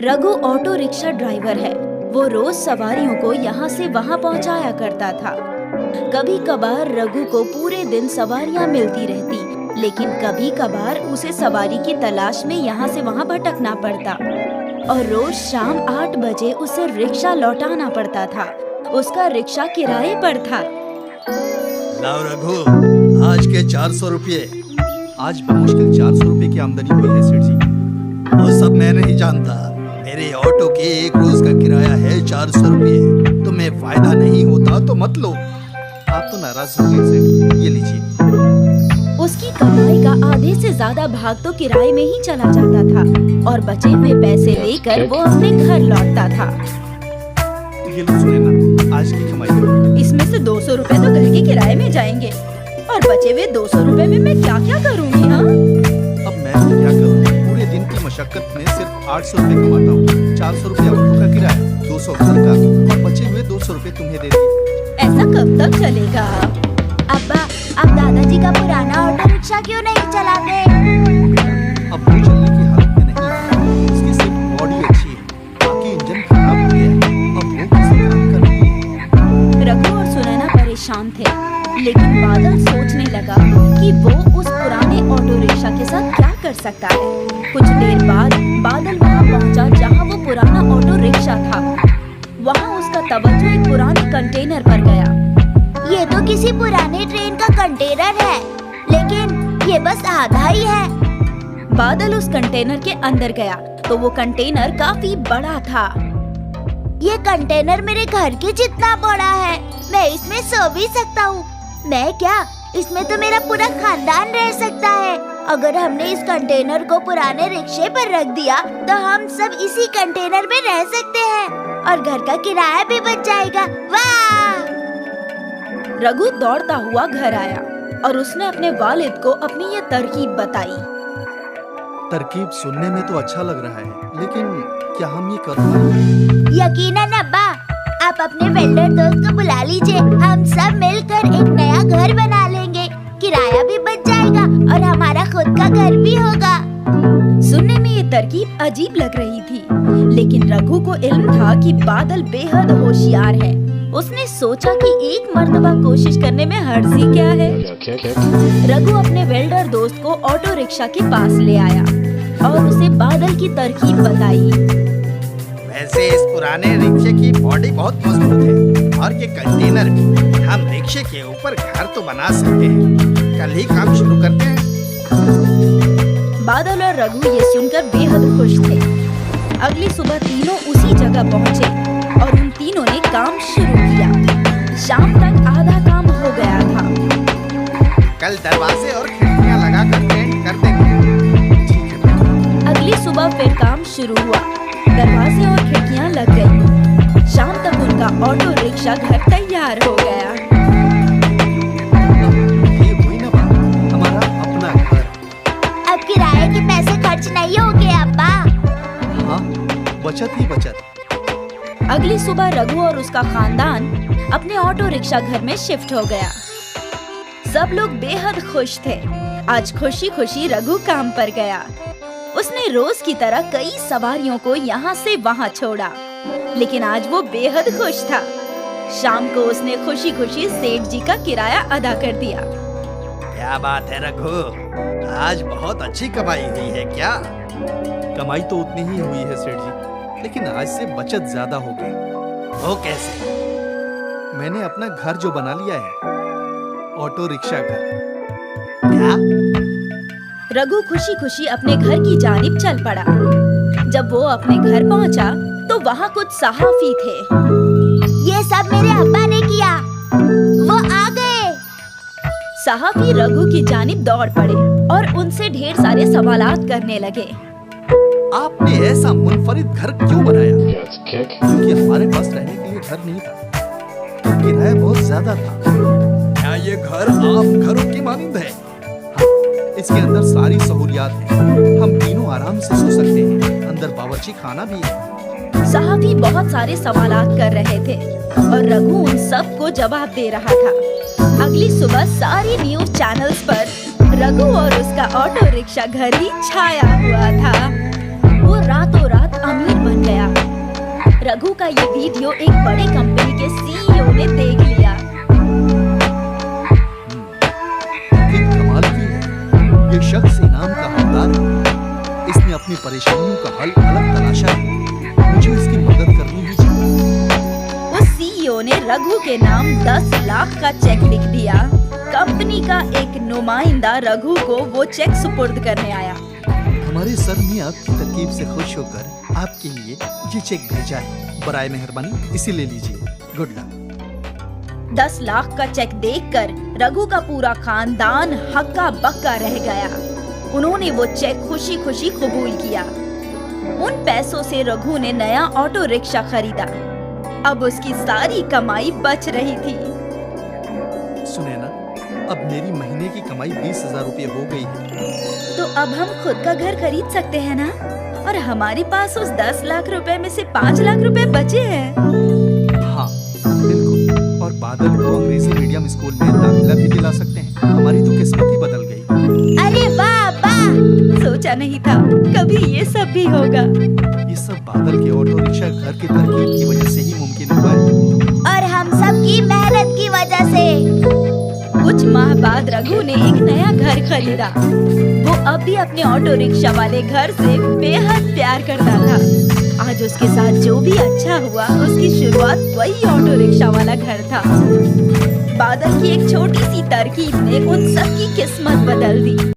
Raghu auto rickshaw driver है। वो रोज सवारियों को यहाँ से वहाँ पहुँचाया करता था। कभी कभार रघु को पूरे दिन सवारियाँ मिलती रहती, लेकिन कभी कभार उसे सवारी की तलाश में यहाँ से वहाँ भटकना पड़ता और रोज शाम 8 बजे उसे रिक्शा लौटाना पड़ता था। उसका रिक्शा किराए पर था। लाओ रघु, आज के 400 रुपये। आज बमुश्किल 400 रुपये की आमदनी हुई है सेठ जी। वो सब मैं नहीं जानता। मेरे ऑटो के एक रोज का किराया है 400 रुपये। तुम्हें फायदा नहीं होता तो मत लो। आप तो नाराज हो गए सेठ, ये लीजिए। उसकी कमाई का आधे से ज्यादा भाग तो किराए में ही चला जाता था और बचे हुए पैसे लेकर वो अपने घर लौटता था। ये लो सुने ना, आज की कमाई। इसमें से 200 रुपए तो घर के किराए में जाएंगे और बचे हुए 200 रुपए में मैं क्या क्या करूँगी? हाँ, अब मैं तो क्या करूँ? पूरे दिन की मशक्कत में सिर्फ 800 रुपए कमाता हूँ। 400 रुपया ऑटो का किराया, 200 घर का और बचे हुए 200 रुपए तुम्हें दे दिए। ऐसा कब तक चलेगा? अब्बा, आप दादाजी का पुराना ऑटो रिक्शा क्यों नहीं चलाते? अब वो चलने की हालत में नहीं है। उसकी सिर्फ बॉडी अच्छी है, बाकी इंजन खराब हो गया है। अब वो किसी काम का नहीं है। रघु और सुनैना परेशान थे, लेकिन बादल सोचने लगा कि वो उस पुराने ऑटो रिक्शा के साथ क्या कर सकता है। कुछ देर बाद बादल वहाँ पहुँचा जहाँ वो पुराना ऑटो रिक्शा था। वहाँ उसका तवज्जो एक पुराने कंटेनर पर गया। ये तो किसी पुराने ट्रेन का कंटेनर है, लेकिन ये बस आधा ही है। बादल उस कंटेनर के अंदर गया तो वो कंटेनर काफी बड़ा था। ये कंटेनर मेरे घर के जितना बड़ा है। मैं इसमें सो भी सकता हूँ। मैं क्या, इसमें तो मेरा पूरा खानदान रह सकता है। अगर हमने इस कंटेनर को पुराने रिक्शे पर रख दिया तो हम सब इसी कंटेनर में रह सकते हैं और घर का किराया भी बच जाएगा। वाह! रघु दौड़ता हुआ घर आया और उसने अपने वालिद को अपनी ये तरकीब बताई। तरकीब सुनने में तो अच्छा लग रहा है, लेकिन क्या हम ये कर पाएंगे? यकीनन अब्बा, आप अपने वेल्डर दोस्त को बुला लीजिए। हम सब मिलकर एक नया घर बना लेंगे। किराया भी बच जाएगा और हमारा खुद का घर भी होगा। सुनने में ये तरकीब अजीब लग रही थी, लेकिन रघु को इल्म था कि बादल बेहद होशियार है। उसने सोचा कि एक मर्तबा कोशिश करने में हर्जी क्या है। रघु अपने वेल्डर दोस्त को ऑटो रिक्शा के पास ले आया और उसे बादल की तरकीब बताई। वैसे इस पुराने रिक्शे की बॉडी बहुत मजबूत है और ये कंटेनर भी। हम रिक्शे के ऊपर घर तो बना सकते हैं। कल ही काम शुरू करते हैं। बादल और रघु ये सुनकर बेहद खुश थे। अगली सुबह तीनों उसी जगह पहुँचे और उन तीनों ने काम शुरू किया। शाम तक आधा काम हो गया था। कल दरवाजे और खिड़कियां लगा कर पेंट कर देंगे। अगली सुबह फिर काम शुरू हुआ। दरवाजे और खिड़कियां लग गई। शाम तक उनका ऑटो रिक्शा घर तैयार हो गया। ये हुई ना बात, हमारा अपना घर। अब किराए के पैसे खर्च नहीं होंगे अब्बा। हाँ, बचत ही बचत। अगली सुबह रघु और उसका खानदान अपने ऑटो रिक्शा घर में शिफ्ट हो गया। सब लोग बेहद खुश थे। आज खुशी खुशी रघु काम पर गया। उसने रोज की तरह कई सवारियों को यहाँ से वहाँ छोड़ा, लेकिन आज वो बेहद खुश था। शाम को उसने खुशी खुशी सेठ जी का किराया अदा कर दिया। क्या बात है रघु, आज बहुत अच्छी कमाई हुई है क्या? कमाई तो उतनी ही हुई है सेठ जी, लेकिन आज से बचत ज्यादा हो गई। वो कैसे? मैंने अपना घर जो बना लिया है, ऑटो रिक्शा घर। क्या? रघु खुशी खुशी अपने घर की जानिब चल पड़ा। जब वो अपने घर पहुंचा तो वहाँ कुछ सहाफी थे। ये सब मेरे अब्बा ने किया। वो आ गए। सहाफी रघु की जानिब दौड़ पड़े और उनसे ढेर सारे सवालात करने लगे। आपने ऐसा मुनफरिद घर क्यों बनाया? क्योंकि हमारे पास रहने के लिए घर नहीं था, तो किराया बहुत ज्यादा था। क्या ये घर आप घरों की मानिंद है? इसके अंदर सारी सहूलियात हैं। हम तीनों आराम से सो सकते हैं। अंदर बावर्ची खाना भी है। सहाफी बहुत सारे सवालात कर रहे थे और रघु उन सब को जवाब दे रहा था। अगली सुबह सारी न्यूज चैनल्स पर रघु और उसका ऑटो रिक्शा घर ही छाया हुआ था। वो रातों रात अमीर बन रघु का ये वीडियो एक बड़ी कंपनी के सीईओ ने देख लिया। एक कमाल की है, ये शख्स इनाम का हकदार है। इसने अपनी परेशानियों का हल अलग तलाशा है। मुझे इसकी मदद करनी ही चाहिए। उस सीईओ ने रघु के नाम 10 लाख का चेक लिख दिया। कंपनी का एक नुमाइंदा रघु को वो चेक सुपुर्द करने आया। हमारे सर ने आपकी तरकीब से खुश होकर आपके लिए ये चेक भेजा है। बराए मेहरबानी इसे ले लीजिए। Good luck. 10 लाख का चेक देखकर रघु का पूरा खानदान हक्का बक्का रह गया। उन्होंने वो चेक खुशी खुशी कबूल किया। उन पैसों से रघु ने नया ऑटो रिक्शा खरीदा। अब उसकी सारी कमाई बच रही थी। सुने ना, अब मेरी महीने की कमाई 20,000 रुपये हो गई है। तो अब हम खुद का घर खरीद सकते हैं ना? और हमारे पास उस 10 लाख रुपए में से 5 लाख रुपए बचे हैं। हाँ बिल्कुल। और बादल को अंग्रेजी मीडियम स्कूल में दाखिला भी दिला सकते हैं। हमारी तो किस्मत ही बदल गई। अरे वाह वाह! सोचा नहीं था कभी ये सब भी होगा। ये सब बादल के ऑटो रिक्शा घर की तरकीब की वजह से ही मुमकिन हुआ है। और हम सब की मेहनत की वजह से। कुछ माह बाद रघु ने एक नया घर खरीदा। वो अब भी अपने ऑटो रिक्शा वाले घर से बेहद प्यार करता था। आज उसके साथ जो भी अच्छा हुआ, उसकी शुरुआत वही ऑटो रिक्शा वाला घर था। बादल की एक छोटी सी तरकीब ने उन सब की किस्मत बदल दी।